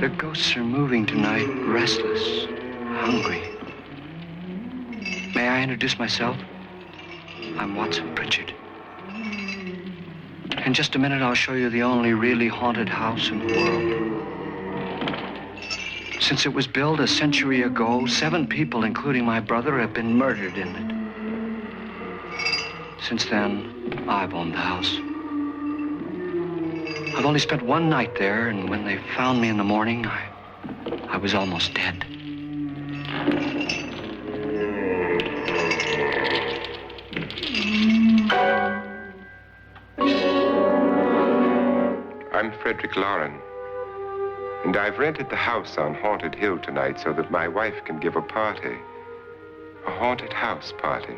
Their ghosts are moving tonight, restless, hungry. May I introduce myself? I'm Watson Pritchard. In just a minute, I'll show you the only really haunted house in the world. Since it was built a century ago, 7 people, including my brother, have been murdered in it. Since then, I've owned the house. I've only spent one night there, and when they found me in the morning, I was almost dead. I'm Frederick Loren, and I've rented the house on Haunted Hill tonight so that my wife can give a party. A haunted house party.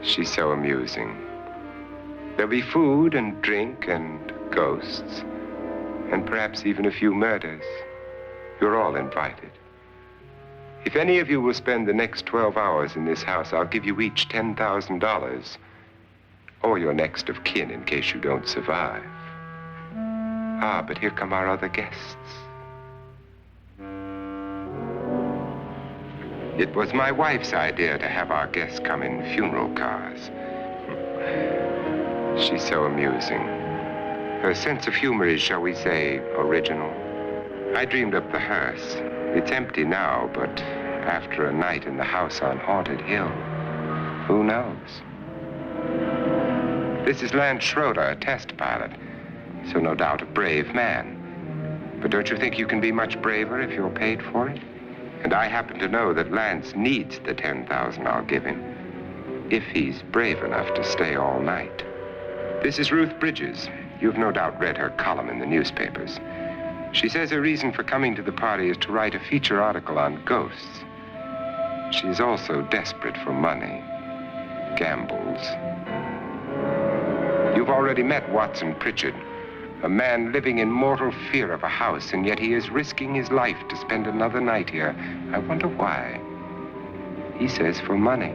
She's so amusing. There'll be food and drink and ghosts, and perhaps even a few murders. You're all invited. If any of you will spend the next 12 hours in this house, I'll give you each $10,000, or your next of kin in case you don't survive. Ah, but here come our other guests. It was my wife's idea to have our guests come in funeral cars. She's so amusing. Her sense of humor is, shall we say, original. I dreamed up the hearse. It's empty now, but after a night in the house on Haunted Hill, who knows? This is Lance Schroeder, a test pilot, so no doubt a brave man. But don't you think you can be much braver if you're paid for it? And I happen to know that Lance needs the $10,000 I'll give him, if he's brave enough to stay all night. This is Ruth Bridges. You've no doubt read her column in the newspapers. She says her reason for coming to the party is to write a feature article on ghosts. She's also desperate for money, gambles. You've already met Watson Pritchard, a man living in mortal fear of a house, and yet he is risking his life to spend another night here. I wonder why. He says for money.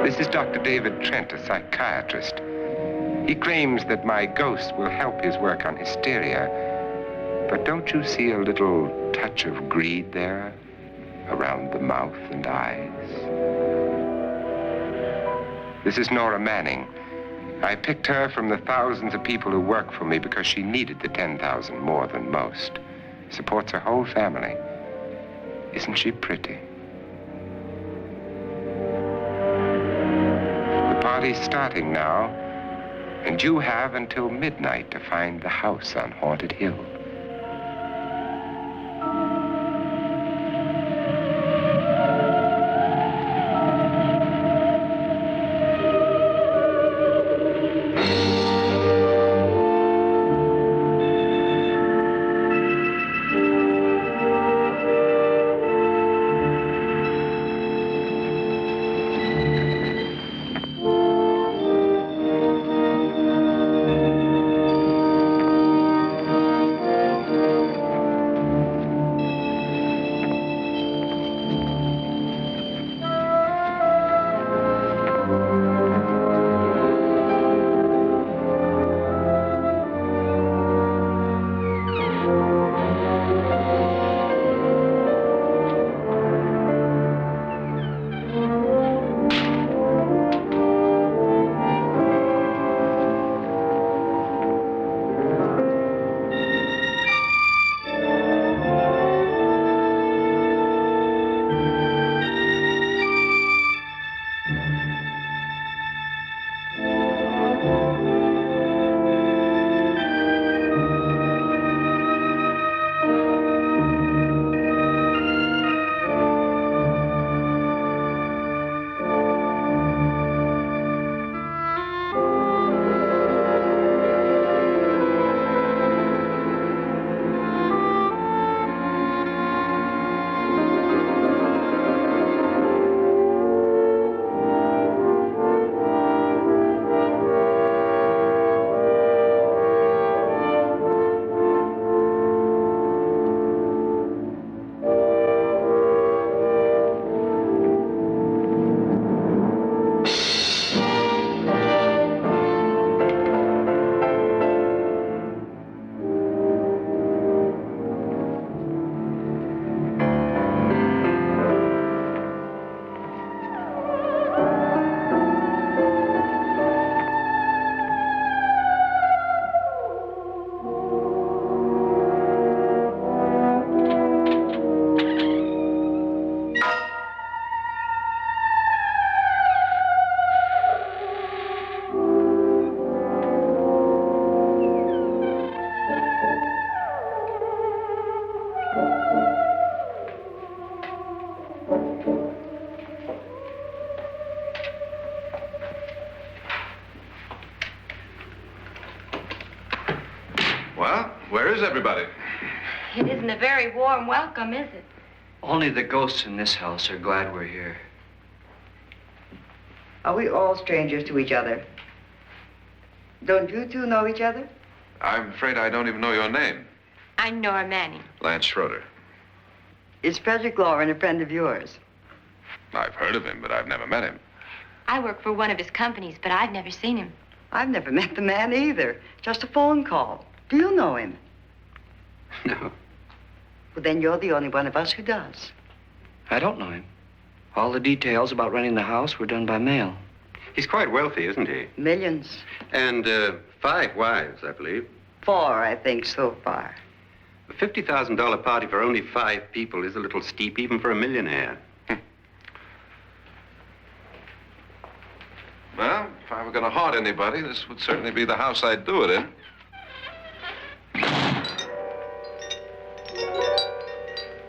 This is Dr. David Trent, a psychiatrist. He claims that my ghost will help his work on hysteria. But don't you see a little touch of greed there around the mouth and eyes? This is Nora Manning. I picked her from the thousands of people who work for me because she needed the $10,000 more than most. Supports her whole family. Isn't she pretty? The party's starting now, and you have until midnight to find the house on Haunted Hill. Well, where is everybody? It isn't a very warm welcome, is it? Only the ghosts in this house are glad we're here. Are we all strangers to each other? Don't you two know each other? I'm afraid I don't even know your name. I'm Nora Manning. Lance Schroeder. Is Frederick Loren a friend of yours? I've heard of him, but I've never met him. I work for one of his companies, but I've never seen him. I've never met the man either. Just a phone call. Do you know him? No, Well, then you're the only one of us who does. I don't know him. All the details about renting the house were done by mail. He's quite wealthy, isn't he? Millions. And 5 wives, I believe. 4, I think, so far. A $50,000 party for only 5 people is a little steep, even for a millionaire. Well, if I were going to haunt anybody, this would certainly be the house I'd do it in.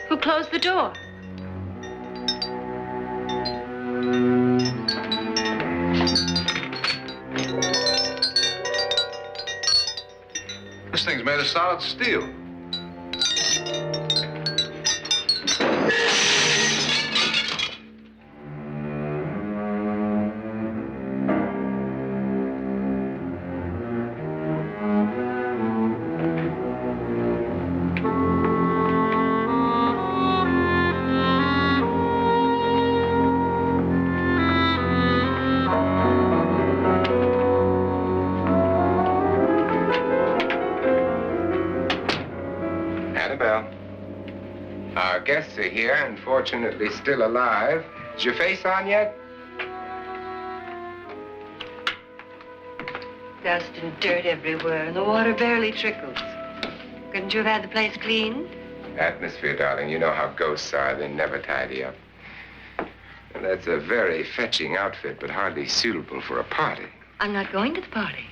Who closed the door? This thing's made of solid steel. Annabelle, our guests are here, unfortunately still alive. Is your face on yet? Dust and dirt everywhere, and the water barely trickles. Couldn't you have had the place cleaned? Atmosphere, darling. You know how ghosts are. They never tidy up. And that's a very fetching outfit, but hardly suitable for a party. I'm not going to the party.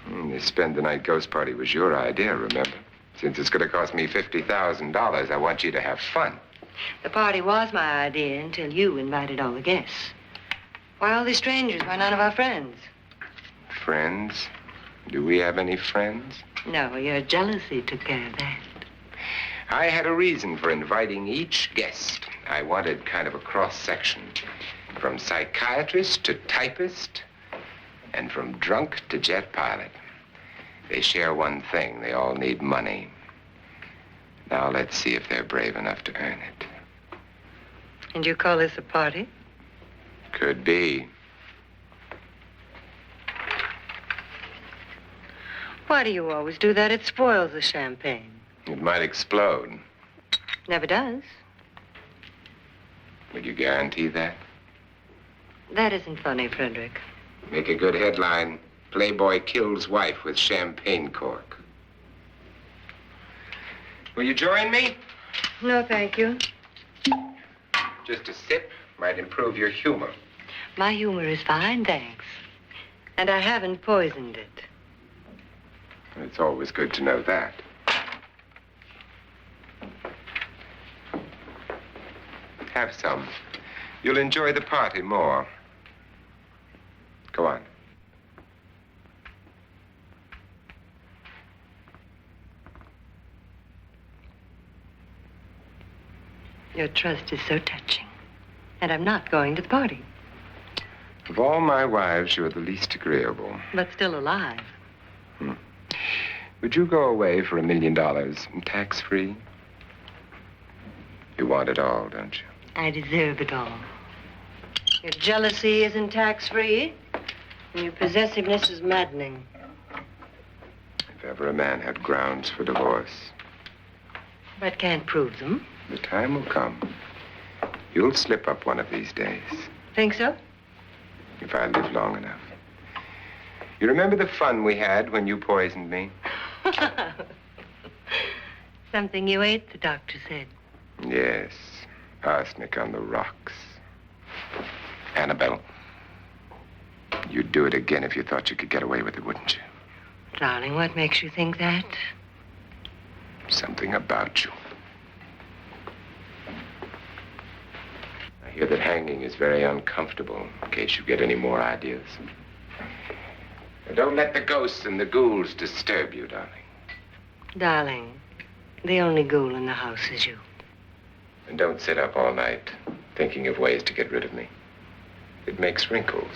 The spend-the-night ghost party was your idea, remember? Since it's going to cost me $50,000, I want you to have fun. The party was my idea until you invited all the guests. Why all these strangers? Why none of our friends? Friends? Do we have any friends? No, your jealousy took care of that. I had a reason for inviting each guest. I wanted kind of a cross-section. From psychiatrist to typist, and from drunk to jet pilot. They share one thing. They all need money. Now let's see if they're brave enough to earn it. And you call this a party? Could be. Why do you always do that? It spoils the champagne. It might explode. Never does. Would you guarantee that? That isn't funny, Frederick. Make a good headline. Playboy kills wife with champagne cork. Will you join me? No, thank you. Just a sip might improve your humor. My humor is fine, thanks. And I haven't poisoned it. It's always good to know that. Have some. You'll enjoy the party more. Go on. Your trust is so touching. And I'm not going to the party. Of all my wives, you're the least agreeable. But still alive. Would you go away for $1 million, tax-free? You want it all, don't you? I deserve it all. Your jealousy isn't tax-free, and your possessiveness is maddening. If ever a man had grounds for divorce, But can't prove them. the time will come. You'll slip up one of these days, Think so? if I live long enough. You remember the fun we had when you poisoned me? Something you ate, the doctor said. Yes, arsenic on the rocks. Annabelle, you'd do it again if you thought you could get away with it, wouldn't you? Darling, what makes you think that? Something about you. I hear that hanging is very uncomfortable, in case you get any more ideas. Now, don't let the ghosts and the ghouls disturb you, darling. Darling, the only ghoul in the house is you. And don't sit up all night thinking of ways to get rid of me. It makes wrinkles.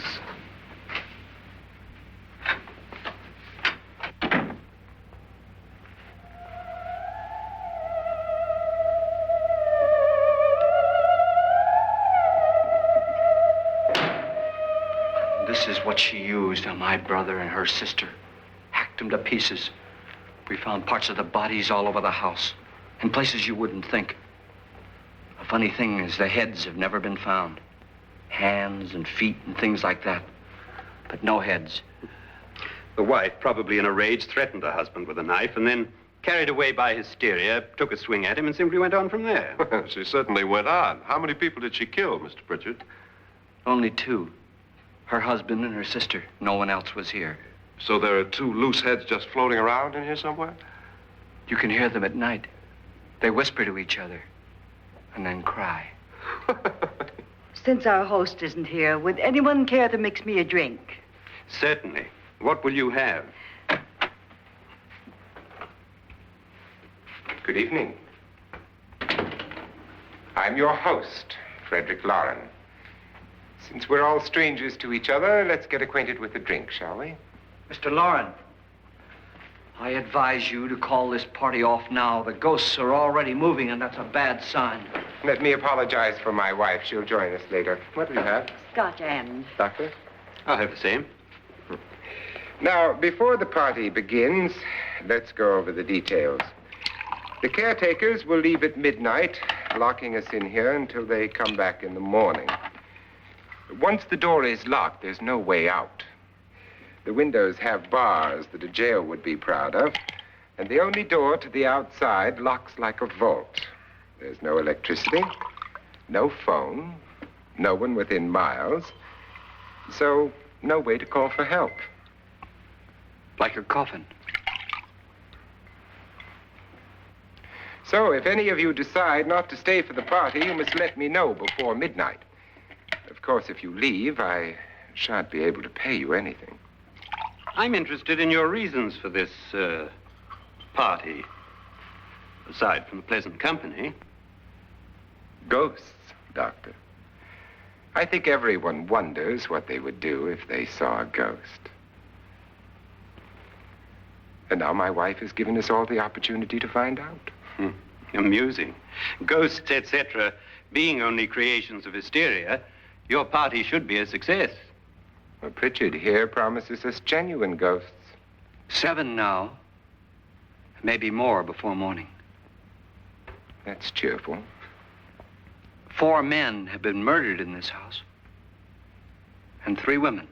This is what she used on my brother and her sister. Hacked them to pieces. We found parts of the bodies all over the house, in places you wouldn't think. The funny thing is the heads have never been found. Hands and feet and things like that. But no heads. The wife, probably in a rage, threatened her husband with a knife and then, carried away by hysteria, took a swing at him and simply went on from there. She certainly went on. How many people did she kill, Mr. Pritchard? Only two. Her husband and her sister. No one else was here. So there are two loose heads just floating around in here somewhere? You can hear them at night. They whisper to each other and then cry. Since our host isn't here, would anyone care to mix me a drink? Certainly. What will you have? Good evening. I'm your host, Frederick Loren. Since we're all strangers to each other, let's get acquainted with a drink, shall we? Mr. Loren, I advise you to call this party off now. The ghosts are already moving, and that's a bad sign. Let me apologize for my wife. She'll join us later. What do you have? Scotch and. Doctor? I'll have the same. Now, before the party begins, let's go over the details. The caretakers will leave at midnight, locking us in here until they come back in the morning. Once the door is locked, there's no way out. The windows have bars that a jail would be proud of, and the only door to the outside locks like a vault. There's no electricity, no phone, no one within miles, so no way to call for help. Like a coffin. So if any of you decide not to stay for the party, you must let me know before midnight. Of course, if you leave, I shan't be able to pay you anything. I'm interested in your reasons for this, party. Aside from the pleasant company. Ghosts, Doctor. I think everyone wonders what they would do if they saw a ghost. And now my wife has given us all the opportunity to find out. Amusing. Ghosts, etc., being only creations of hysteria, your party should be a success. Well, Pritchard here promises us genuine ghosts. 7 now. Maybe more before morning. That's cheerful. 4 men have been murdered in this house. And 3 women.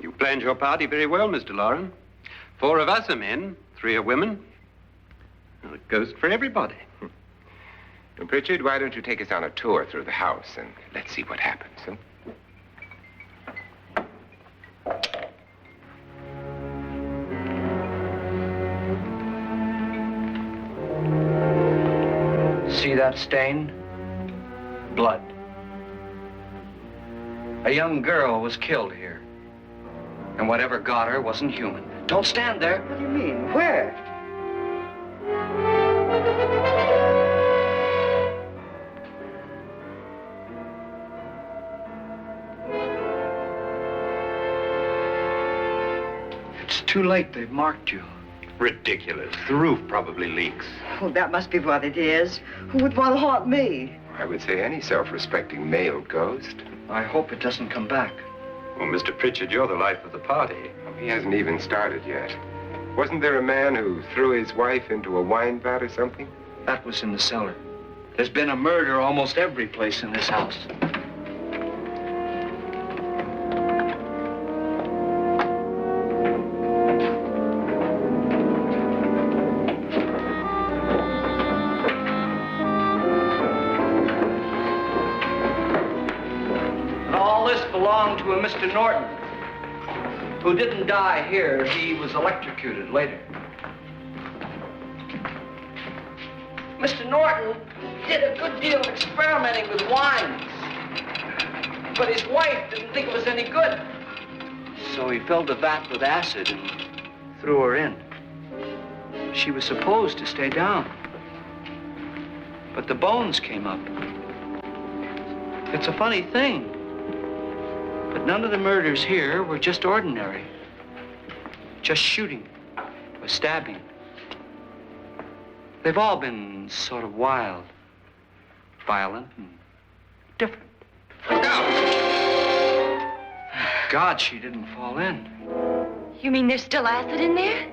You planned your party very well, Mr. Loren. 4 of us are men, 3 are women. A ghost for everybody. Well, Pritchard, why don't you take us on a tour through the house and let's see what happens, huh? See that stain? Blood. A young girl was killed here. And whatever got her wasn't human. Don't stand there. What do you mean? Where? It's too late. They've marked you. Ridiculous. The roof probably leaks. Oh, that must be what it is. Who would want to haunt me? I would say any self-respecting male ghost. I hope it doesn't come back. Well, Mr. Pritchard, you're the life of the party. He hasn't even started yet. Wasn't there a man who threw his wife into a wine vat or something? That was in the cellar. There's been a murder almost every place in this house. And all this belonged to a Mr. Norton, who didn't die here. He was electrocuted later. Mr. Norton did a good deal of experimenting with wines, but his wife didn't think it was any good. So he filled the vat with acid and threw her in. she was supposed to stay down. But the bones came up. It's a funny thing, but none of the murders here were just ordinary. Just shooting or stabbing. They've all been sort of wild, violent, and different. Look out! God, she didn't fall in. You mean there's still acid in there?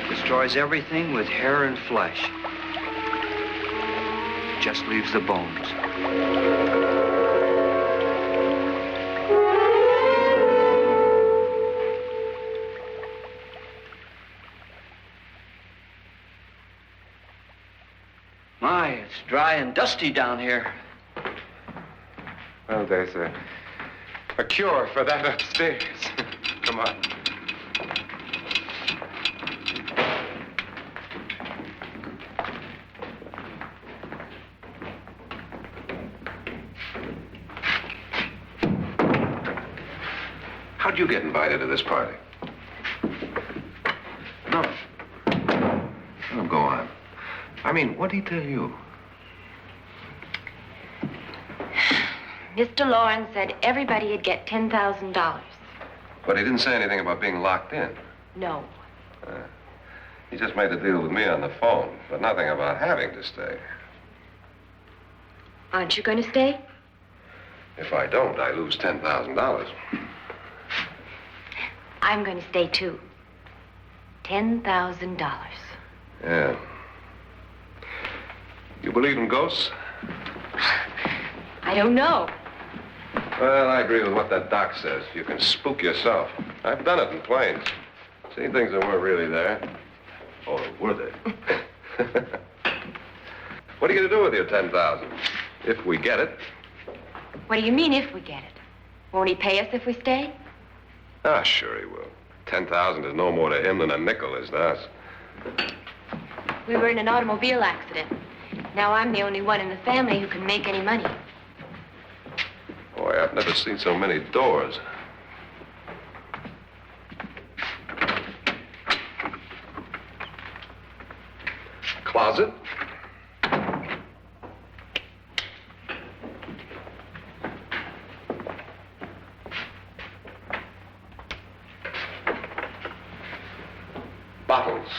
Destroys everything with hair and flesh. Just leaves the bones. My, it's dry and dusty down here. Well, there's a cure for that upstairs. Come on. How'd you get invited to this party? No. Oh, go on. I mean, what'd he tell you? Mr. Loren said everybody'd get $10,000. But he didn't say anything about being locked in. No. He just made the deal with me on the phone, but nothing about having to stay. Aren't you going to stay? If I don't, I lose $10,000. I'm going to stay too. $10,000. Yeah. You believe in ghosts? I don't know. Well, I agree with what that doc says. You can spook yourself. I've done it in planes. Seen things that weren't really there. Or were they? What are you going to do with your $10,000? If we get it. What do you mean, if we get it? Won't he pay us if we stay? Ah, sure he will. 10,000 is no more to him than a nickel is to us. We were in an automobile accident. Now I'm the only one in the family who can make any money. Boy, I've never seen so many doors. Closet. Bottles.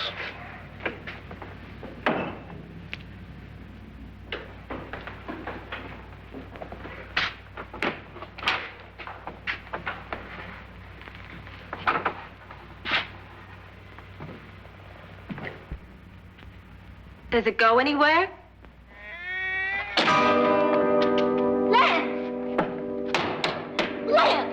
Does it go anywhere? Lance! Lance!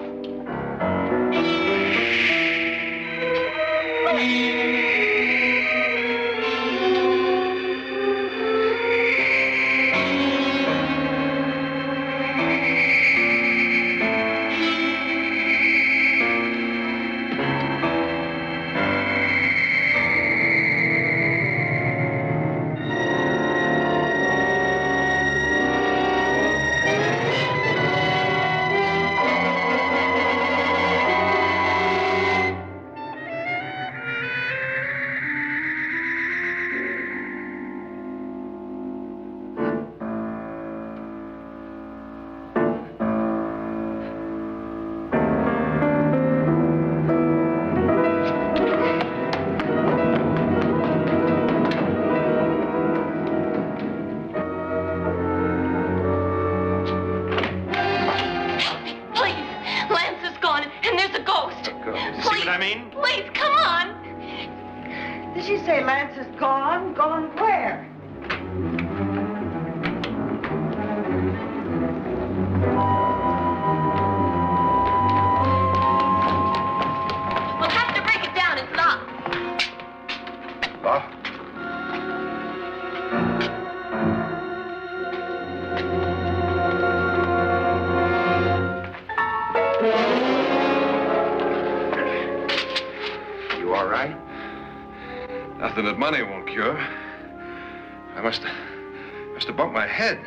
Did she say Lance is gone? Gone where? We'll have to break it down. It's locked. Locked? something that money won't cure. I must have bumped my head.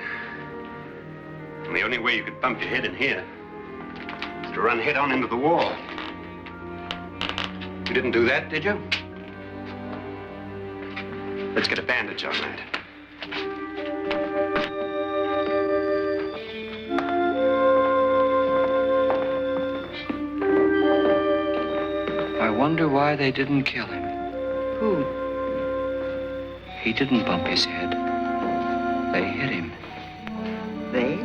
And the only way you could bump your head in here is to run head on into the wall. You didn't do that, did you? Let's get a bandage on that. I wonder why they didn't kill him. Who? He didn't bump his head. They hit him. They?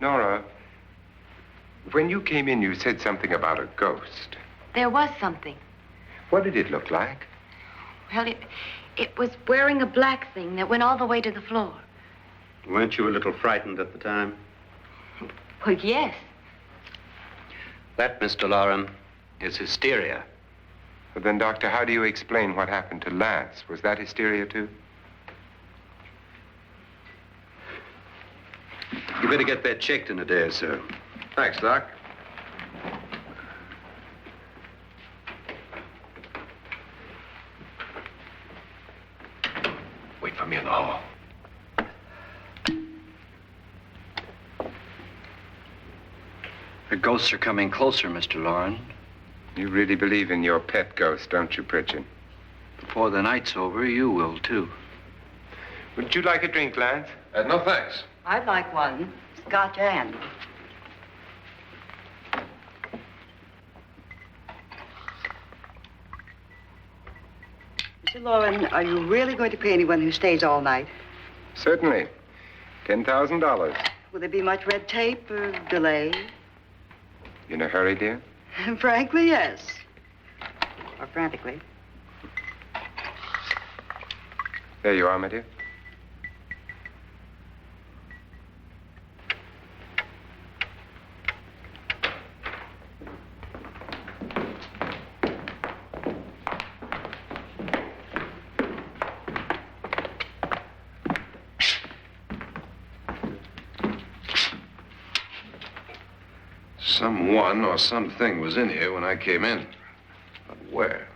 Nora, when you came in, you said something about a ghost. There was something. What did it look like? Well, it was wearing a black thing that went all the way to the floor. Weren't you a little frightened at the time? Well, yes. That, Mr. Loren, is hysteria. Well, then, Doctor, how do you explain what happened to Lance? Was that hysteria, too? You better get that checked in a day or so. Thanks, Doc. Wait for me in the hall. The ghosts are coming closer, Mr. Loren. You really believe in your pet ghost, don't you, Pritchard? Before the night's over, you will, too. Would you like a drink, Lance? No, thanks. I'd like one. Scotch and. Mr. Loren, are you really going to pay anyone who stays all night? Certainly. $10,000. Will there be much red tape or delay? In a hurry, dear? Frankly, yes. Or frantically. There you are, my dear. Someone or something was in here when I came in. But where?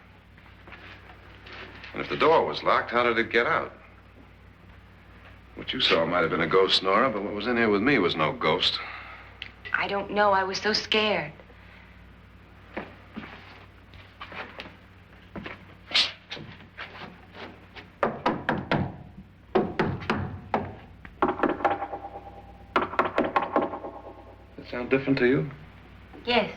And if the door was locked, how did it get out? What you saw might have been a ghost, Nora, but what was in here with me was no ghost. I don't know. I was so scared. Does that sound different to you? Yes.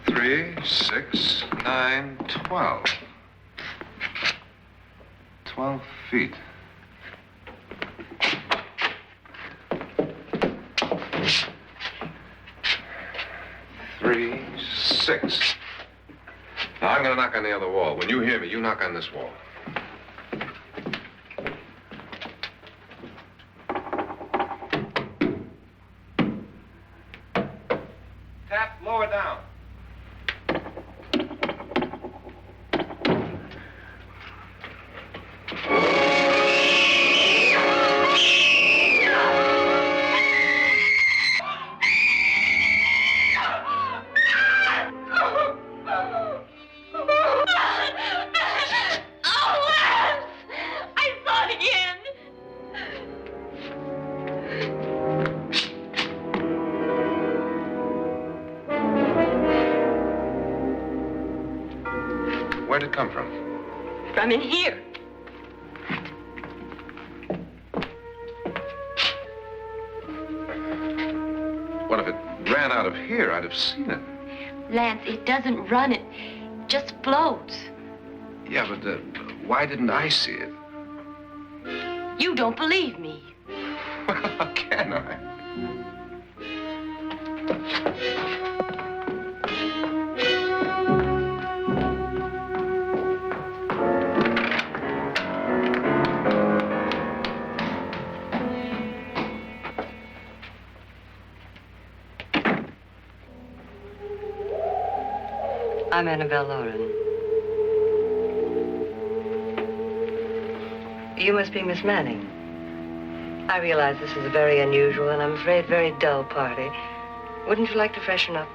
Three, 6, 9, 12. 12 feet. Three, 6. Now, I'm going to knock on the other wall. When you hear me, you knock on this wall. Tap lower down. Where'd it come from? From in here. What if it ran out of here? I'd have seen it. Lance, it doesn't run. It just floats. Yeah, but why didn't I see it? You don't believe me. Well, how can I? I'm Annabelle Loren. You must be Miss Manning. I realize this is a very unusual and I'm afraid very dull party. Wouldn't you like to freshen up?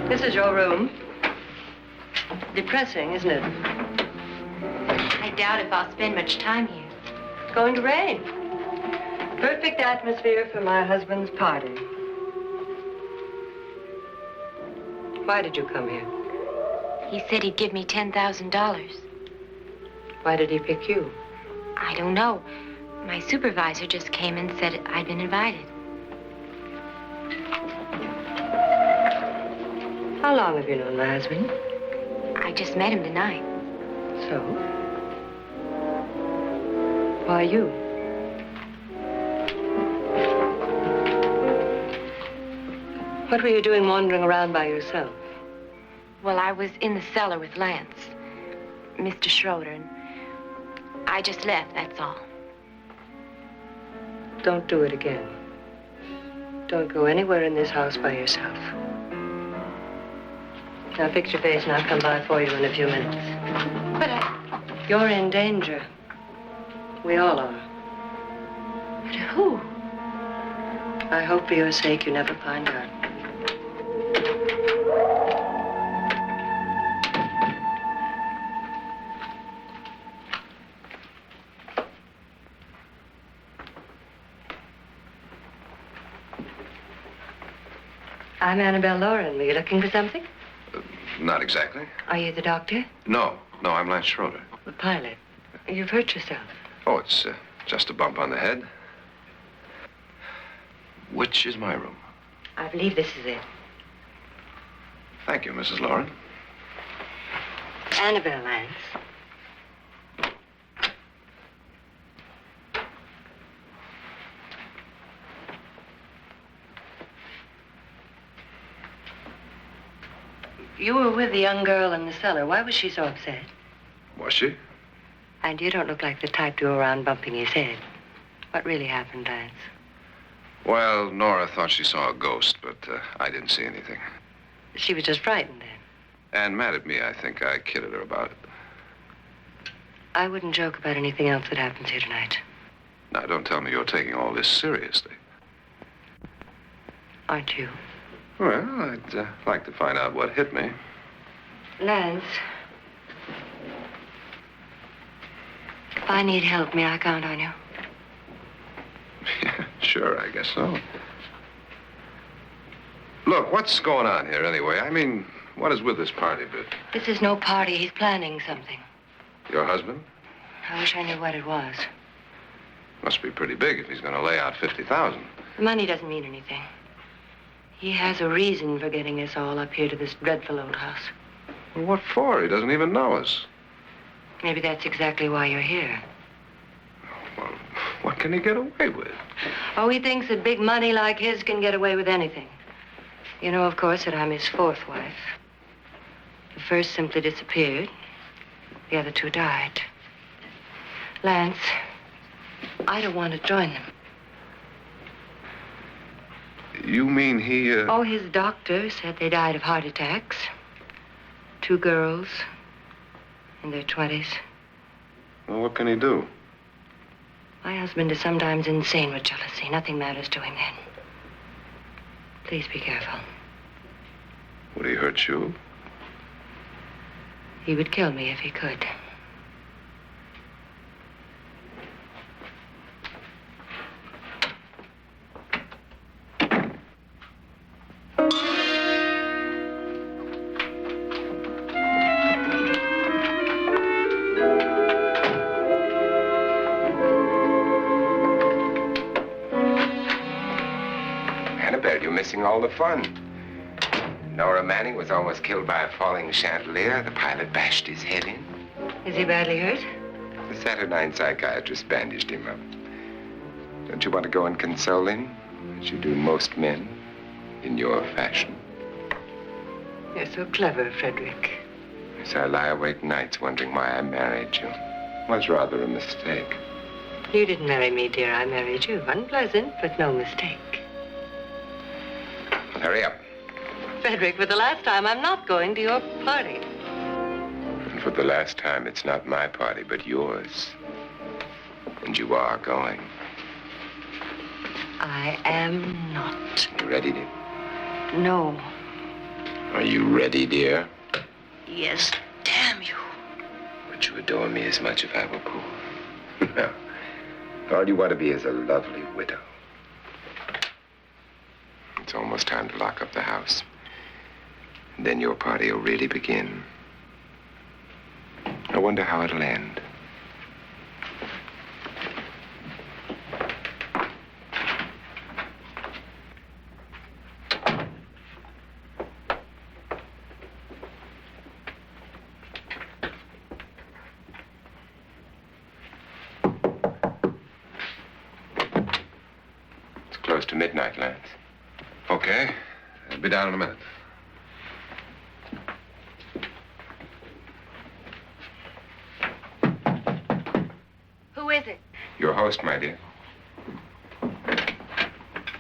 This is your room. Depressing, isn't it? I doubt if I'll spend much time here. It's going to rain. Perfect atmosphere for my husband's party. Why did you come here? He said he'd give me $10,000. Why did he pick you? I don't know. My supervisor just came and said I'd been invited. How long have you known my husband? I just met him tonight. So? Why you? What were you doing wandering around by yourself? Well, I was in the cellar with Lance, Mr. Schroeder, and I just left, that's all. Don't do it again. Don't go anywhere in this house by yourself. Now fix your face and I'll come by for you in a few minutes. But You're in danger. We all are. but who? I hope for your sake you never find out. I'm Annabelle Loren. Were you looking for something? Not exactly. Are you the doctor? No, I'm Lance Schroeder. The pilot. You've hurt yourself. Oh, it's just a bump on the head. Which is my room? I believe this is it. Thank you, Mrs. Loren. Annabelle, Lance. You were with the young girl in the cellar. Why was she so upset? Was she? And you don't look like the type to go around bumping his head. What really happened, Lance? Well, Nora thought she saw a ghost, but I didn't see anything. She was just frightened then. And mad at me, I think. I kidded her about it. I wouldn't joke about anything else that happens here tonight. Now, don't tell me you're taking all this seriously. Aren't you? Well, I'd like to find out what hit me. Lance. If I need help, may I count on you? Sure, I guess so. Look, what's going on here anyway? I mean, what is with this party bit? This is no party. He's planning something. Your husband? I wish I knew what it was. Must be pretty big if he's going to lay out 50,000. The money doesn't mean anything. He has a reason for getting us all up here to this dreadful old house. Well, what for? He doesn't even know us. Maybe that's exactly why you're here. Well, what can he get away with? Oh, he thinks that big money like his can get away with anything. You know, of course, that I'm his fourth wife. The first simply disappeared. The other two died. Lance, I don't want to join them. You mean he, Oh, his doctor said they died of heart attacks. 2 girls in their 20s. Well, what can he do? My husband is sometimes insane with jealousy. Nothing matters to him then. Please be careful. Would he hurt you? He would kill me if he could. Annabelle, you're missing all the fun. Nora Manning was almost killed by a falling chandelier. The pilot bashed his head in. Is he badly hurt? The Saturnine psychiatrist bandaged him up. Don't you want to go and console him, as you do most men, in your fashion? You're so clever, Frederick. Yes, I lie awake nights wondering why I married you. was rather a mistake. You didn't marry me, dear. I married you. Unpleasant, but no mistake. Hurry up. Frederick, for the last time, I'm not going to your party. And for the last time, it's not my party, but yours. And you are going. I am not. You ready, dear? No. Are you ready, dear? Yes, damn you. Would you adore me as much if I were poor? No. All you want to be is a lovely widow. It's almost time to lock up the house. And then your party will really begin. I wonder how it'll end. It's close to midnight, Lance. Okay. I'll be down in a minute. Who is it? Your host, my dear.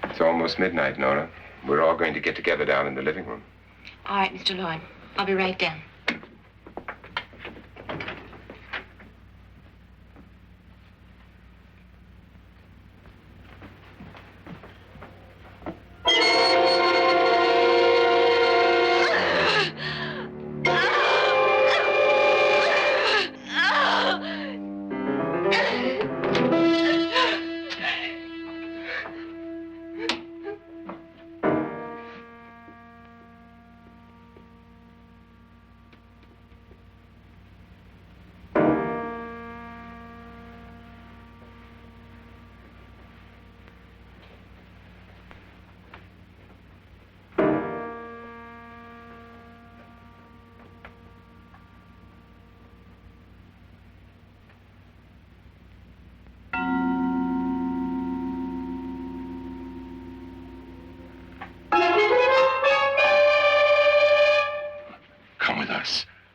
It's almost midnight, Nora. We're all going to get together down in the living room. All right, Mr. Loren. I'll be right down.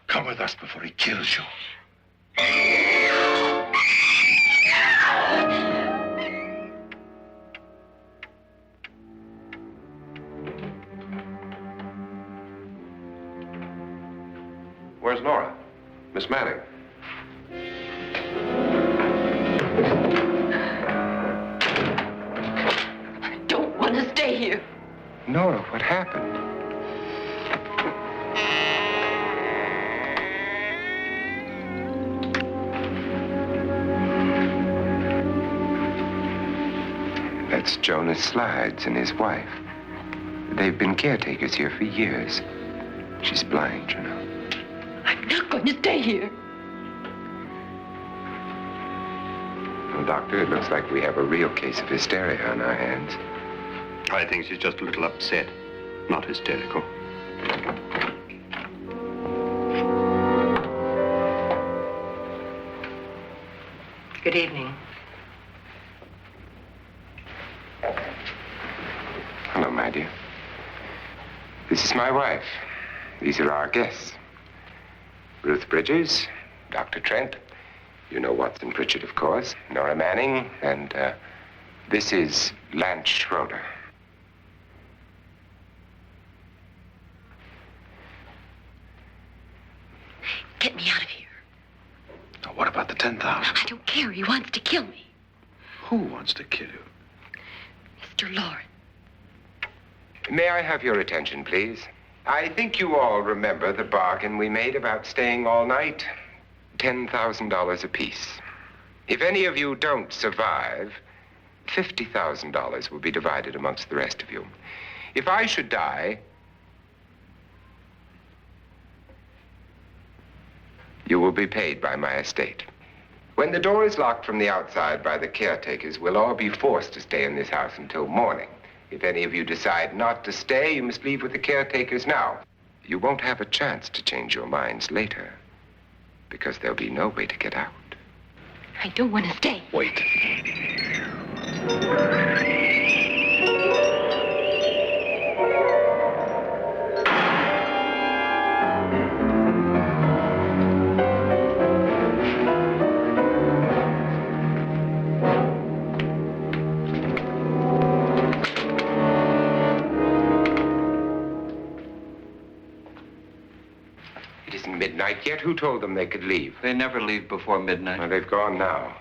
Come with us before he kills you. Where's Nora? Miss Manning. I don't want to stay here. Nora, what happened? That's Jonas Slides and his wife. They've been caretakers here for years. She's blind, you know. I'm not going to stay here. Well, Doctor, it looks like we have a real case of hysteria on our hands. I think she's just a little upset, not hysterical. Good evening. Hello, my dear. This is my wife. These are our guests. Ruth Bridges, Dr. Trent. You know Watson Pritchard, of course. Nora Manning, and this is Lance Schroeder. Get me out of here. Now, what about the 10,000? I don't care. He wants to kill me. Who wants to kill you? Mr. Loren. May I have your attention, please? I think you all remember the bargain we made about staying all night. $10,000 apiece. If any of you don't survive, $50,000 will be divided amongst the rest of you. If I should die, you will be paid by my estate. When the door is locked from the outside by the caretakers, we'll all be forced to stay in this house until morning. If any of you decide not to stay, you must leave with the caretakers now. You won't have a chance to change your minds later, because there'll be no way to get out. I don't want to stay. Wait. isn't midnight yet. Who told them they could leave? They never leave before midnight. Well, they've gone now.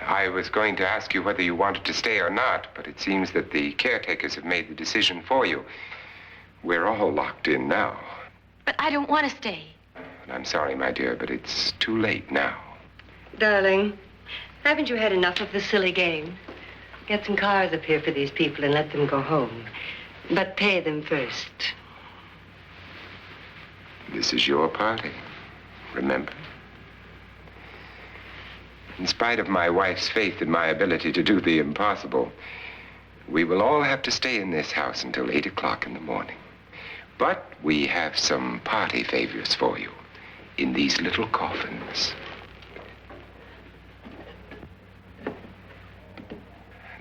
I was going to ask you whether you wanted to stay or not, but it seems that the caretakers have made the decision for you. We're all locked in now. But I don't want to stay. And I'm sorry, my dear, but it's too late now. Darling, haven't you had enough of the silly game? Get some cars up here for these people and let them go home. But pay them first. This is your party, remember? In spite of my wife's faith in my ability to do the impossible, we will all have to stay in this house until 8 o'clock in the morning. But we have some party favors for you in these little coffins.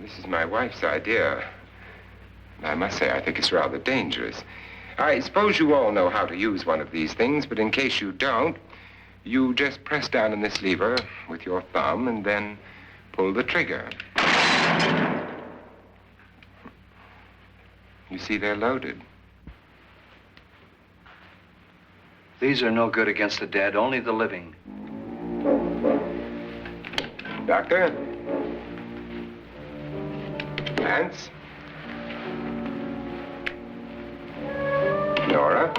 This is my wife's idea. I must say, I think it's rather dangerous. I suppose you all know how to use one of these things, but in case you don't, you just press down on this lever with your thumb and then pull the trigger. You see, they're loaded. These are no good against the dead, only the living. Doctor? Lance? Nora?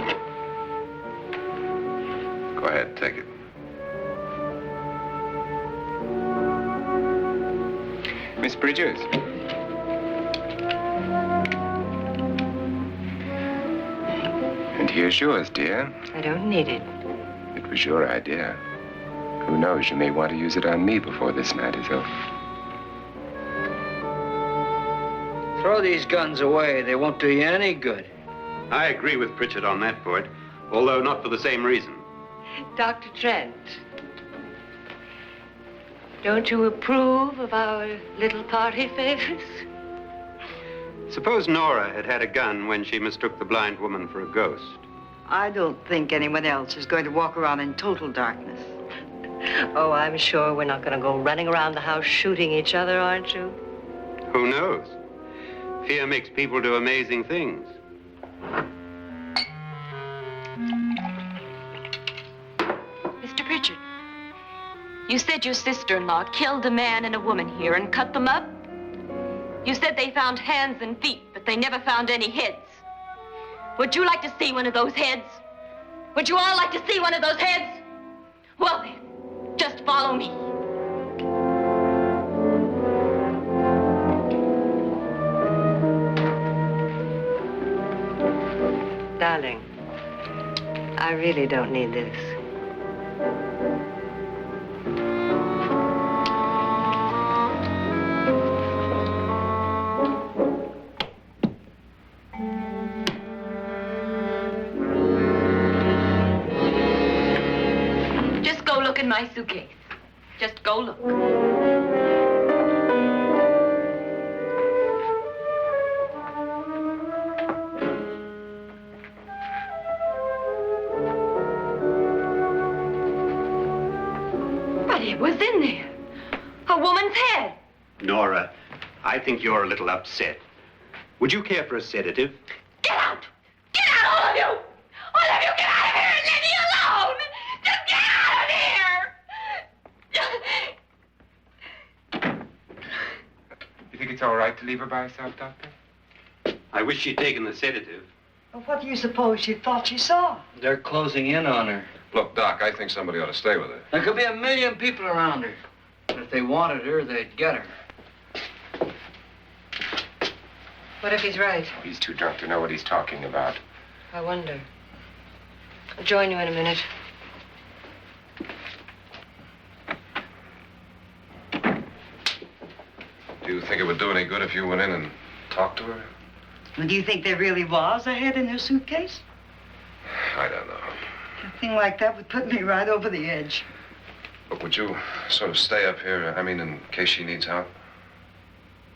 Go ahead, take it. Miss Bridges? And here's yours, dear. I don't need it. It was your idea. Who knows, you may want to use it on me before this night is over. Throw these guns away. They won't do you any good. I agree with Pritchard on that point, although not for the same reason. Dr. Trent, don't you approve of our little party favors? Suppose Nora had had a gun when she mistook the blind woman for a ghost. I don't think anyone else is going to walk around in total darkness. Oh, I'm sure we're not going to go running around the house shooting each other, aren't you? Who knows? Fear makes people do amazing things. Mr. Pritchard, you said your sister-in-law killed a man and a woman here and cut them up? You said they found hands and feet, but they never found any heads. Would you like to see one of those heads? Would you all like to see one of those heads? Well then, just follow me. Darling, I really don't need this. Just go look in my suitcase. Just go look. But it was in there. A woman's head. Nora, I think you're a little upset. Would you care for a sedative? Get out! Get out, all of you! All of you, get out of here and leave me alone! Just get out of here! You think it's all right to leave her by herself, Doctor? I wish she'd taken the sedative. Well, what do you suppose she thought she saw? They're closing in on her. Look, Doc, I think somebody ought to stay with her. There could be 1 million people around her. But if they wanted her, they'd get her. What if he's right? He's too drunk to know what he's talking about. I wonder. I'll join you in a minute. Do you think it would do any good if you went in and talked to her? Well, do you think there really was a head in her suitcase? I don't know. A thing like that would put me right over the edge. Look, would you sort of stay up here, I mean, in case she needs help?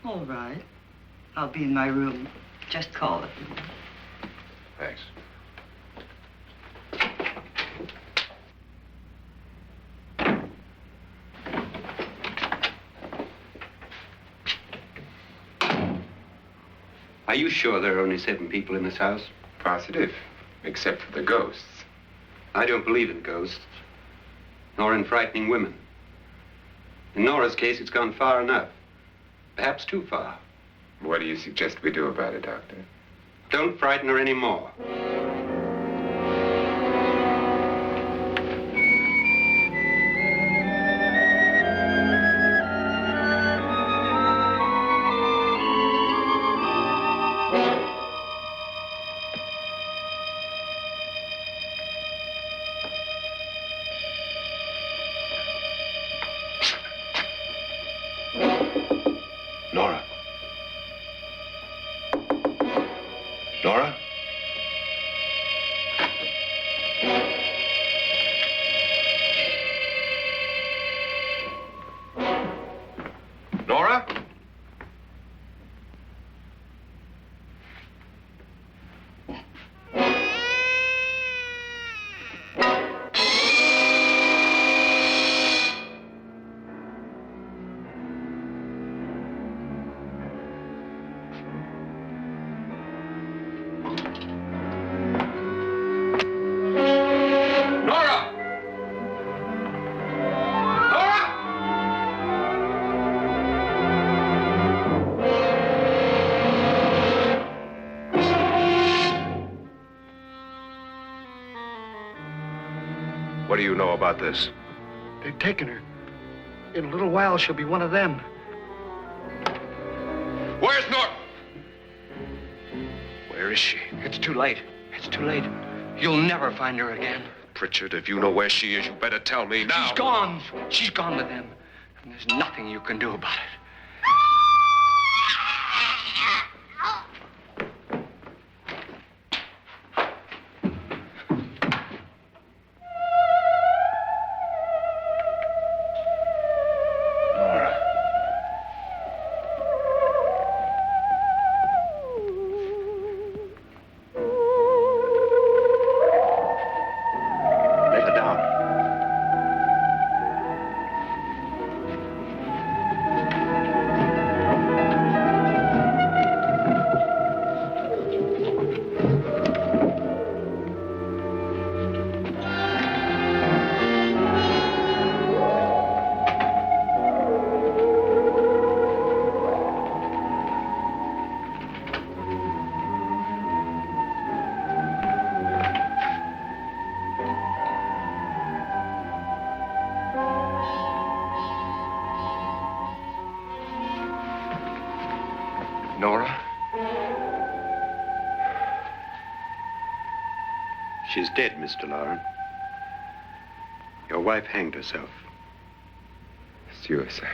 All right. I'll be in my room. Just call it. Thanks. Are you sure there are only 7 people in this house? Positive, except for the ghosts. I don't believe in ghosts, nor in frightening women. In Nora's case, it's gone far enough. Perhaps too far. What do you suggest we do about it, Doctor? Don't frighten her anymore. Nora? Nora? Nora? What do you know about this? They've taken her. In a little while, she'll be one of them. Where's Nora? Where is she? It's too late. It's too late. You'll never find her again. Pritchard, if you know where she is, you better tell me now. She's gone. She's gone with them. And there's nothing you can do about it. Nora? She's dead, Mr. Loren. Your wife hanged herself. Suicide.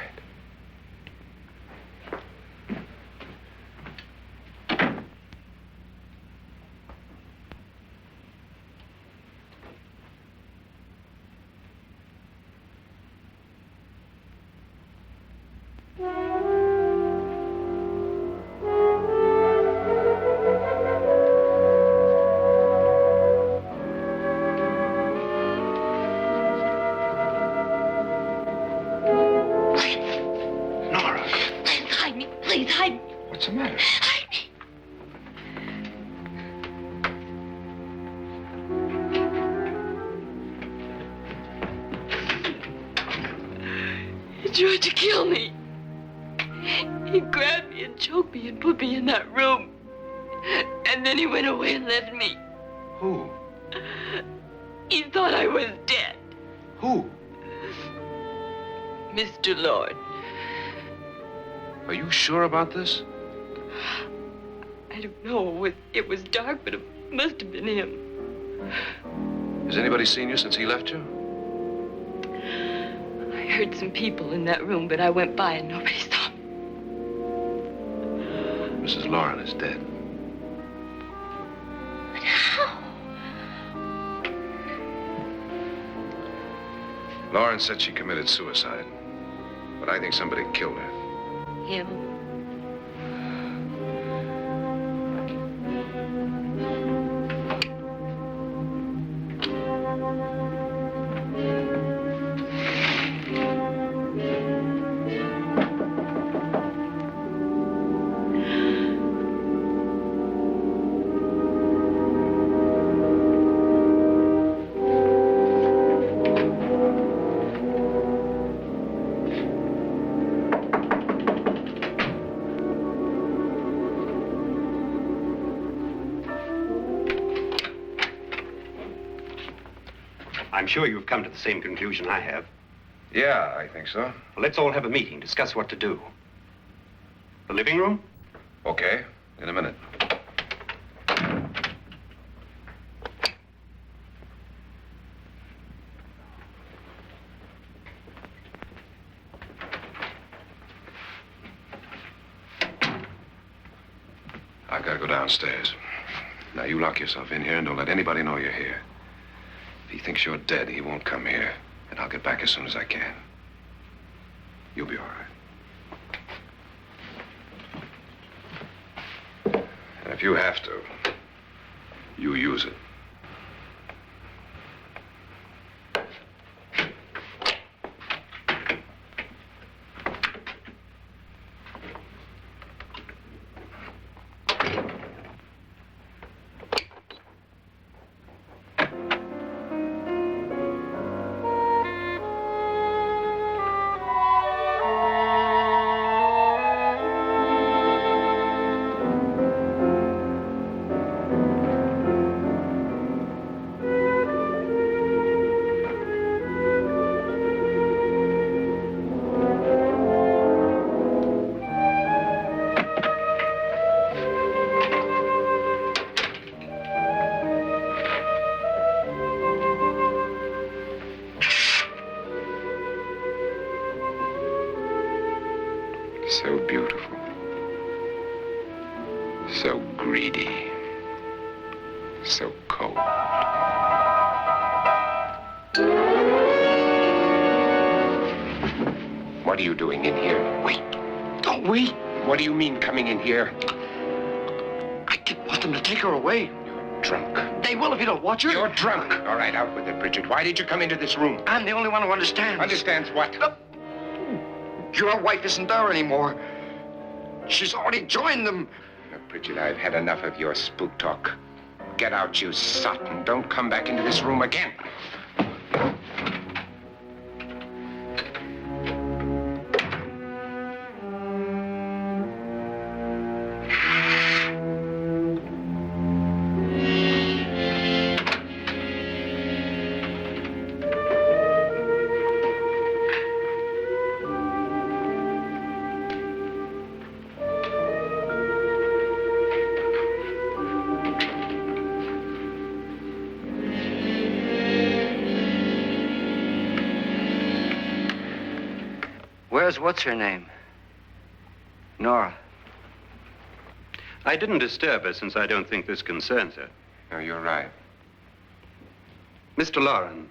What's the matter? He tried to kill me. He grabbed me and choked me and put me in that room. And then he went away and left me. Who? He thought I was dead. Who? Mr. Loren. Are you sure about this? I don't know. It was dark, but it must have been him. Has anybody seen you since he left you? I heard some people in that room, but I went by and nobody saw me. Mrs. Loren is dead. But how? Loren said she committed suicide, but I think somebody killed her. Him? I'm sure you've come to the same conclusion I have. Yeah, I think so. Well, let's all have a meeting, discuss what to do. The living room? Okay, in a minute. I've got to go downstairs. Now, you lock yourself in here and don't let anybody know you're here. If he thinks you're dead, he won't come here. And I'll get back as soon as I can. You'll be all right. And if you have to, you use it. So beautiful. So greedy. So cold. What are you doing in here? Wait. Don't wait. What do you mean coming in here? I didn't want them to take her away. You're drunk. They will if you don't watch her. You're drunk. All right, out with it, Pritchard. Why did you come into this room? I'm the only one who understands. Understands what? Your wife isn't there anymore. She's already joined them. Now, Pritchard, I've had enough of your spook talk. Get out, you sot, and don't come back into this room again. What's her name? Nora. I didn't disturb her since I don't think this concerns her. No, you're right. Mr. Loren,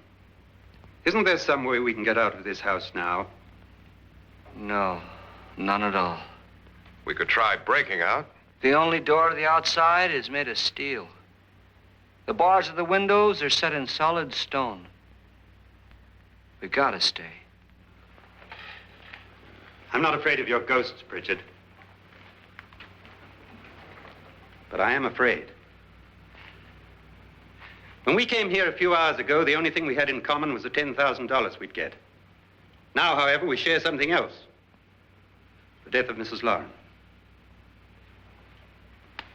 isn't there some way we can get out of this house now? No, none at all. We could try breaking out. The only door to the outside is made of steel. The bars of the windows are set in solid stone. We gotta stay. I'm not afraid of your ghosts, Pritchard. But I am afraid. When we came here a few hours ago, the only thing we had in common was the $10,000 we'd get. Now, however, we share something else. The death of Mrs. Loren.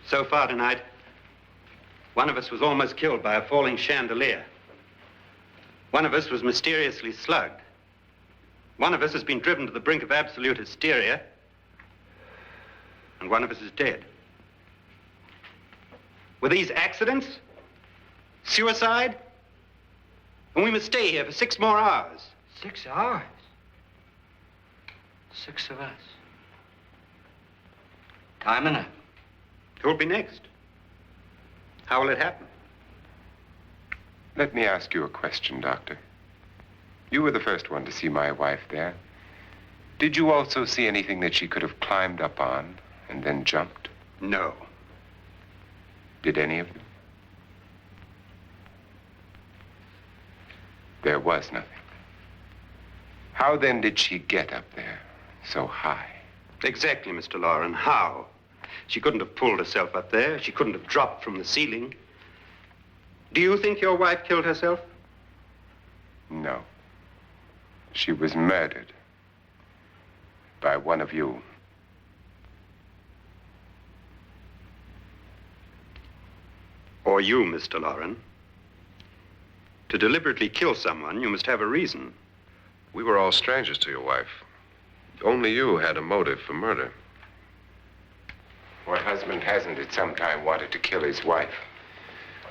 So far tonight, one of us was almost killed by a falling chandelier. One of us was mysteriously slugged. One of us has been driven to the brink of absolute hysteria, and one of us is dead. Were these accidents? Suicide? And we must stay here for 6 more hours. 6 hours? 6 of us. Time enough. Who'll be next? How will it happen? Let me ask you a question, Doctor. You were the first one to see my wife there. Did you also see anything that she could have climbed up on and then jumped? No. Did any of you? There was nothing. How then did she get up there so high? Exactly, Mr. Loren. How? She couldn't have pulled herself up there. She couldn't have dropped from the ceiling. Do you think your wife killed herself? No. She was murdered by one of you. Or you, Mr. Loren. To deliberately kill someone, you must have a reason. We were all strangers to your wife. Only you had a motive for murder. What husband hasn't at some time wanted to kill his wife?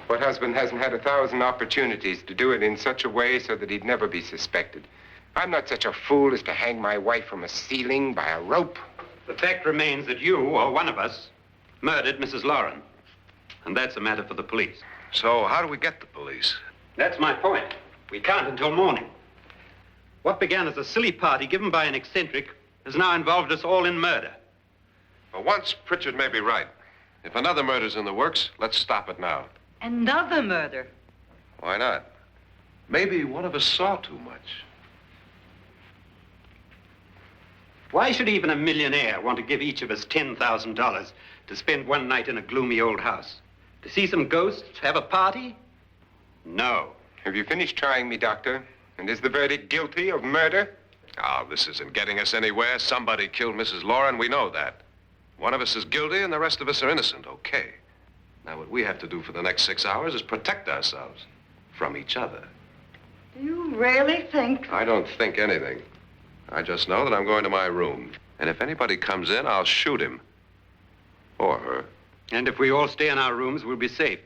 What husband hasn't had 1,000 opportunities to do it in such a way so that he'd never be suspected? I'm not such a fool as to hang my wife from a ceiling by a rope. The fact remains that you, or one of us, murdered Mrs. Loren. And that's a matter for the police. So how do we get the police? That's my point. We can't until morning. What began as a silly party given by an eccentric has now involved us all in murder. For once, Pritchard may be right. If another murder's in the works, let's stop it now. Another murder? Why not? Maybe one of us saw too much. Why should even a millionaire want to give each of us $10,000 to spend one night in a gloomy old house? To see some ghosts, have a party? No. Have you finished trying me, Doctor? And is the verdict guilty of murder? Oh, this isn't getting us anywhere. Somebody killed Mrs. Loren, we know that. One of us is guilty and the rest of us are innocent, okay. Now, what we have to do for the next 6 hours is protect ourselves from each other. Do you really think? I don't think anything. I just know that I'm going to my room. And if anybody comes in, I'll shoot him. Or her. And if we all stay in our rooms, we'll be safe.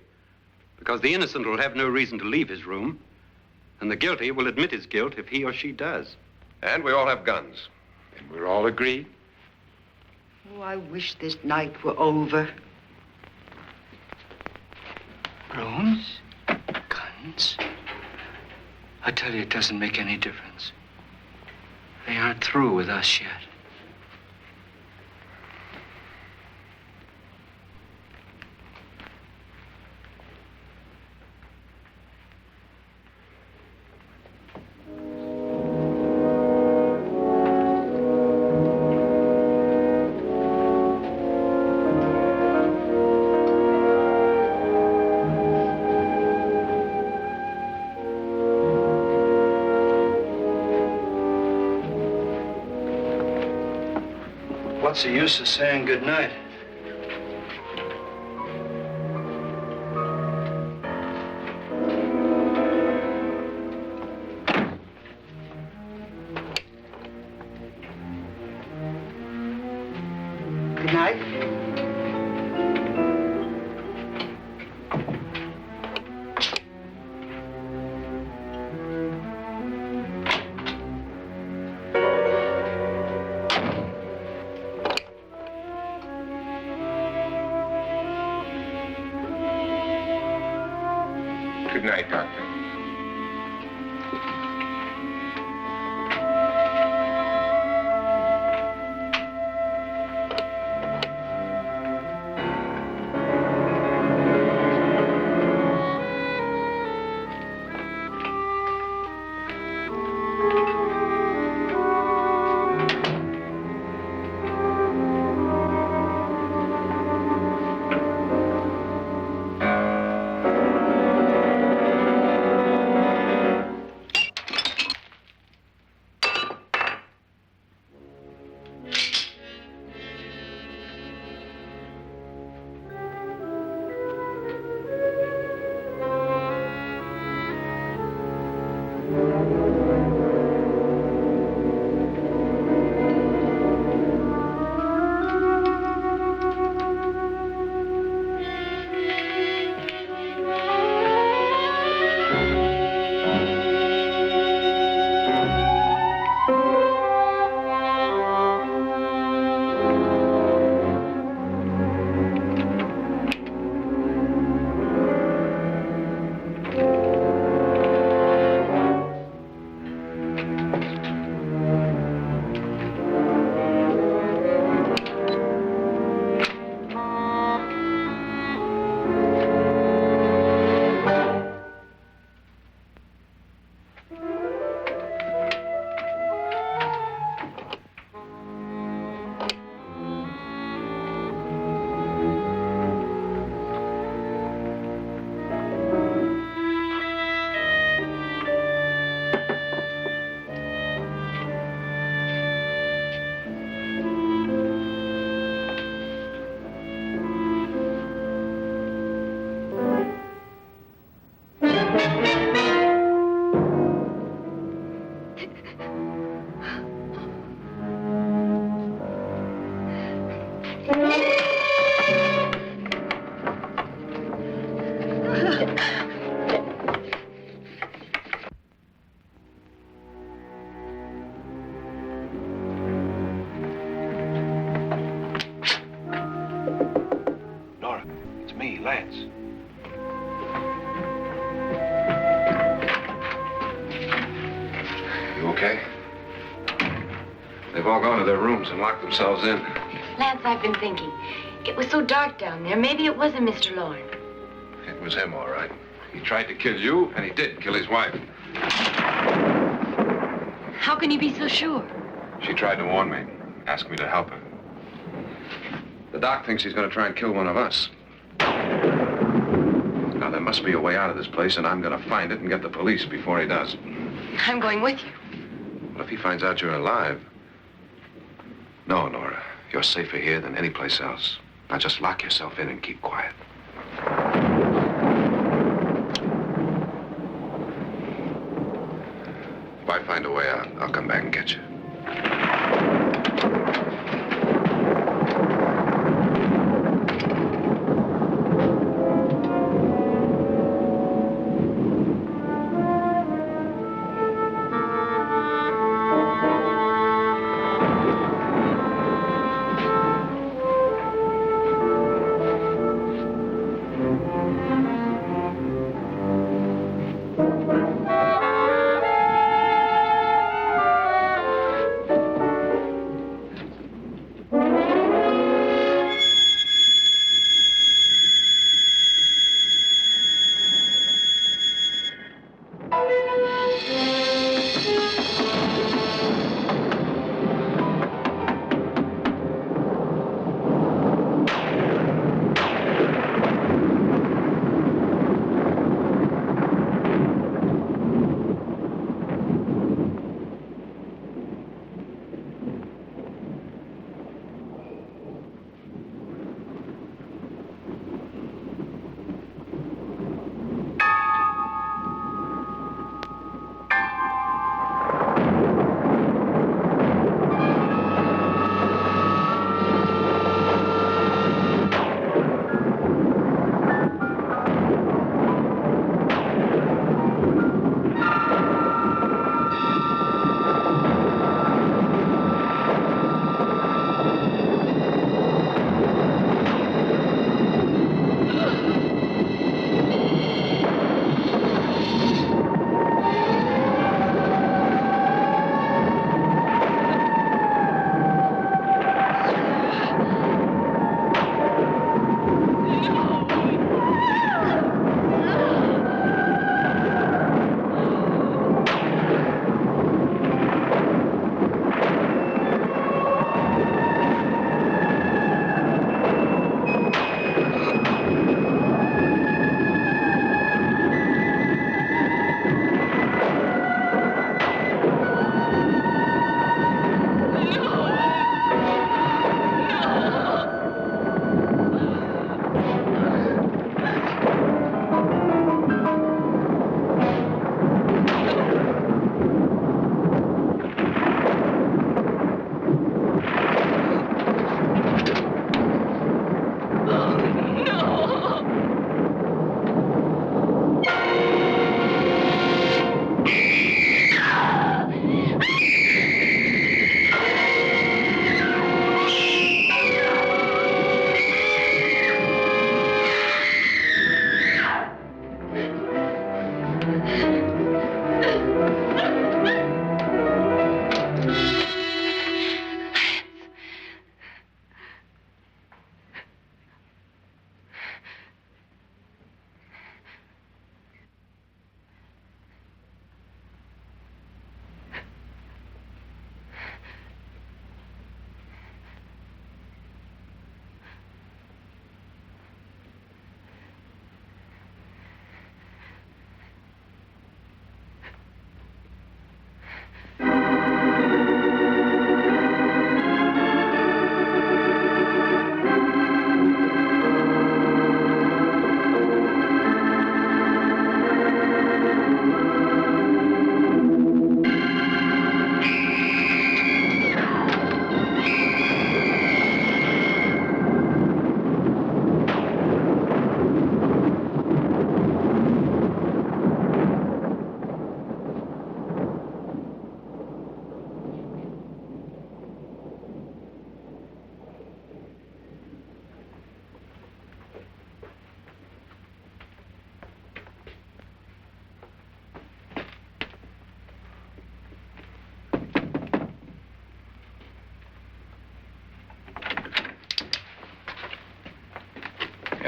Because the innocent will have no reason to leave his room. And the guilty will admit his guilt if he or she does. And we all have guns. And we're all agreed? Oh, I wish this night were over. Rooms? Guns? I tell you, it doesn't make any difference. They aren't through with us yet. What's the use of saying goodnight? Good night. Good night, Doctor. Nora, it's me, Lance. You okay? They've all gone to their rooms and locked themselves in. Lance, I've been thinking. It was so dark down there. Maybe it wasn't Mr. Loren. It was him, all right. He tried to kill you, and he did kill his wife. How can you be so sure? She tried to warn me, asked me to help her. The doc thinks he's going to try and kill one of us. Now, there must be a way out of this place, and I'm going to find it and get the police before he does. I'm going with you. What if he finds out you're alive? No, Nora. You're safer here than any place else. Now just lock yourself in and keep quiet. If I find a way out, I'll come back and get you.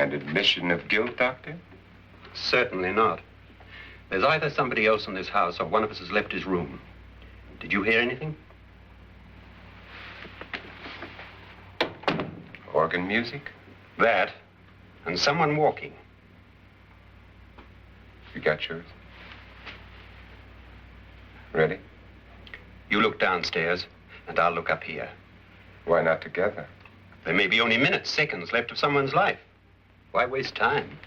An admission of guilt, Doctor? Certainly not. There's either somebody else in this house or one of us has left his room. Did you hear anything? Organ music? That, and someone walking. You got yours? Ready? You look downstairs, and I'll look up here. Why not together? There may be only minutes, seconds left of someone's life. Why waste time?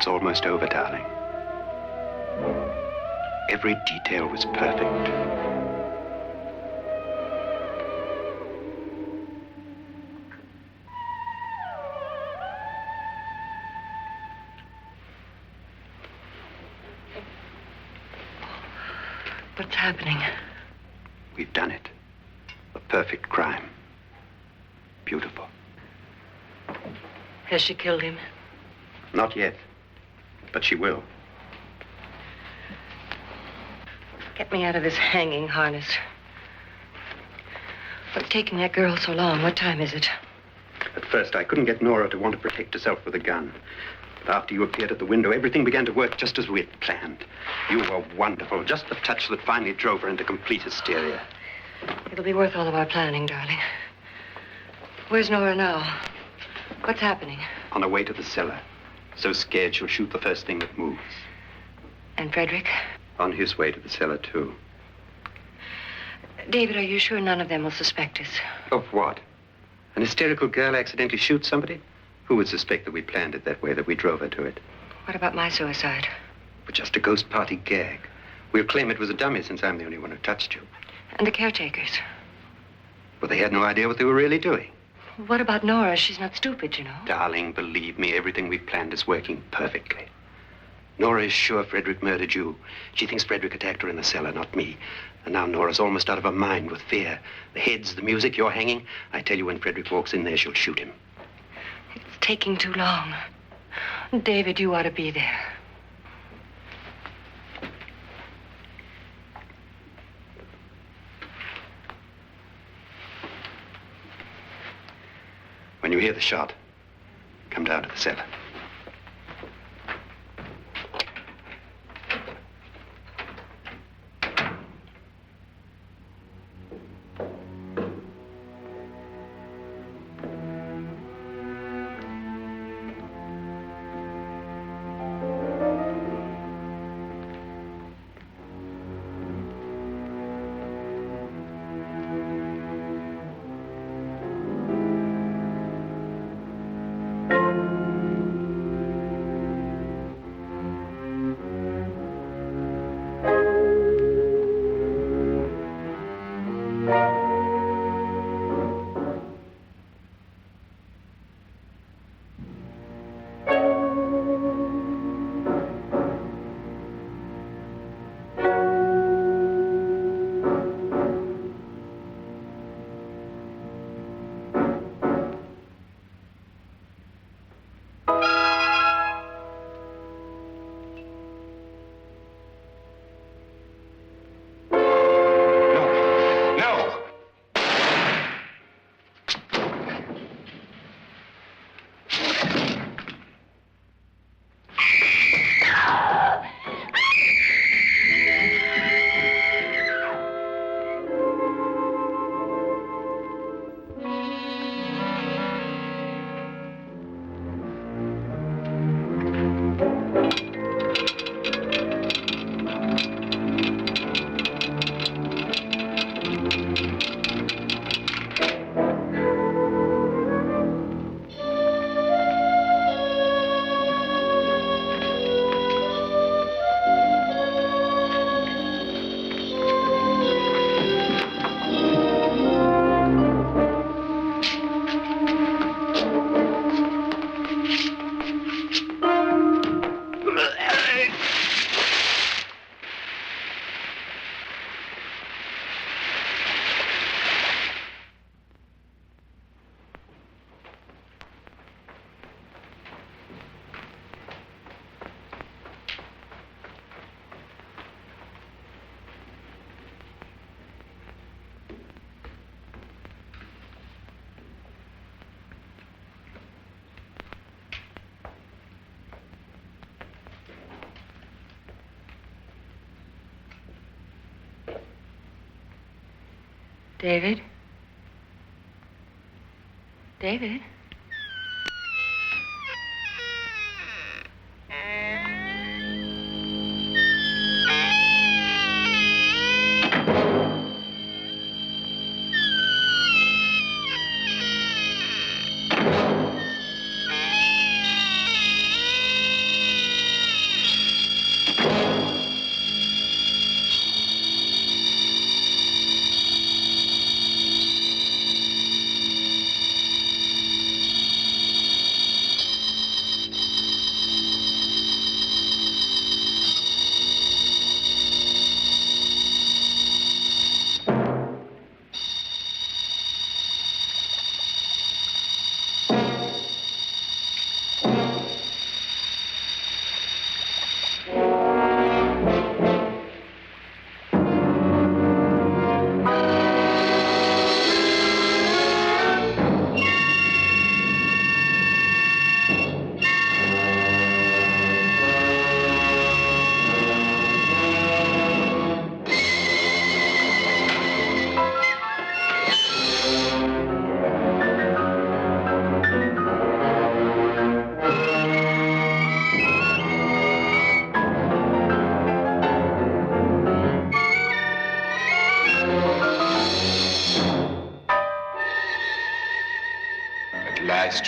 It's almost over, darling. Every detail was perfect. What's happening? We've done it. A perfect crime. Beautiful. Has she killed him? Not yet, but she will. Get me out of this hanging harness. What's taking that girl so long? What time is it? At first, I couldn't get Nora to want to protect herself with a gun. But after you appeared at the window, everything began to work just as we had planned. You were wonderful. Just the touch that finally drove her into complete hysteria. It'll be worth all of our planning, darling. Where's Nora now? What's happening? On her way to the cellar. So scared she'll shoot the first thing that moves. And Frederick? On his way to the cellar, too. David, are you sure none of them will suspect us? Of what? An hysterical girl accidentally shoots somebody? Who would suspect that we planned it that way, that we drove her to it? What about my suicide? But just a ghost party gag. We'll claim it was a dummy since I'm the only one who touched you. And the caretakers? Well, they had no idea what they were really doing. What about Nora? She's not stupid, you know. Darling, believe me, everything we've planned is working perfectly. Nora is sure Frederick murdered you. She thinks Frederick attacked her in the cellar, not me. And now Nora's almost out of her mind with fear. The heads, the music, you're hanging. I tell you, when Frederick walks in there, she'll shoot him. It's taking too long. David, you ought to be there. When you hear the shot, come down to the cellar. David? David?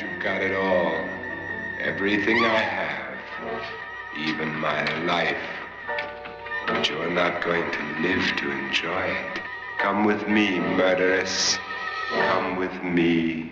You've got it all. Everything I have. Even my life. But you're not going to live to enjoy it. Come with me, murderess. Come with me.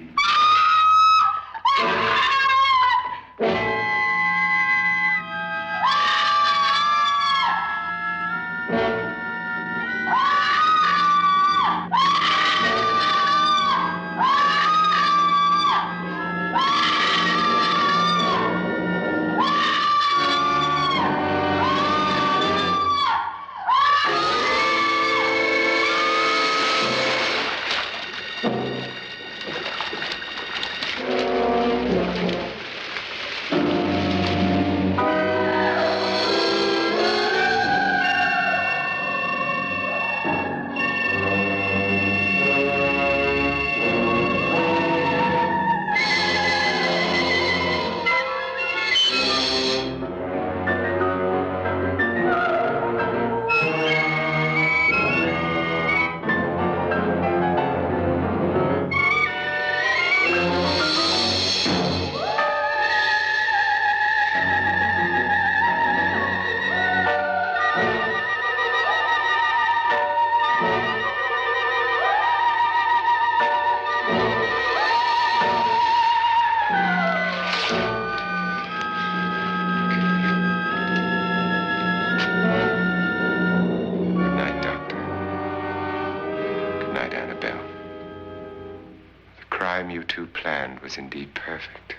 Was indeed perfect.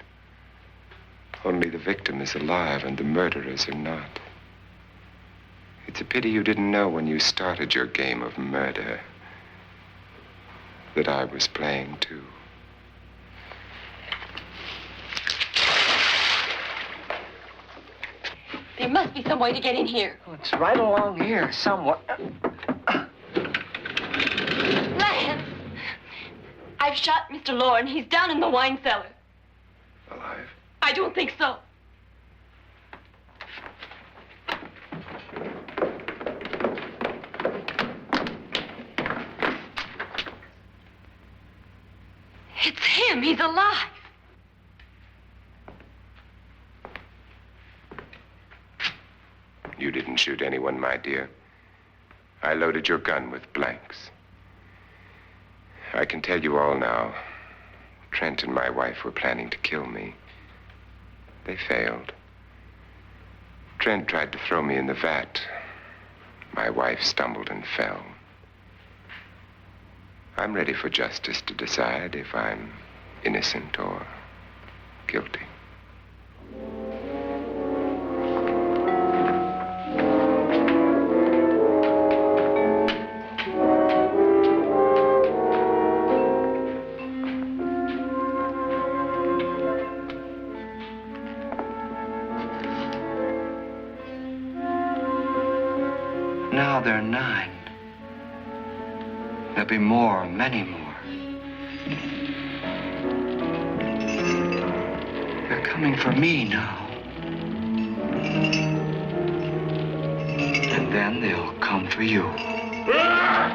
Only the victim is alive and the murderers are not. It's a pity you didn't know when you started your game of murder that I was playing too. There must be some way to get in here. Oh, it's right along here, somewhere. Lance! I've shot Mr. Loren. He's down in the wine cellar. Alive? I don't think so. It's him. He's alive. You didn't shoot anyone, my dear. I loaded your gun with blanks. I can tell you all now. Trent and my wife were planning to kill me. They failed. Trent tried to throw me in the vat. My wife stumbled and fell. I'm ready for justice to decide if I'm innocent or guilty. Now they're 9. There'll be more, many more. They're coming for me now. And then they'll come for you. Ah!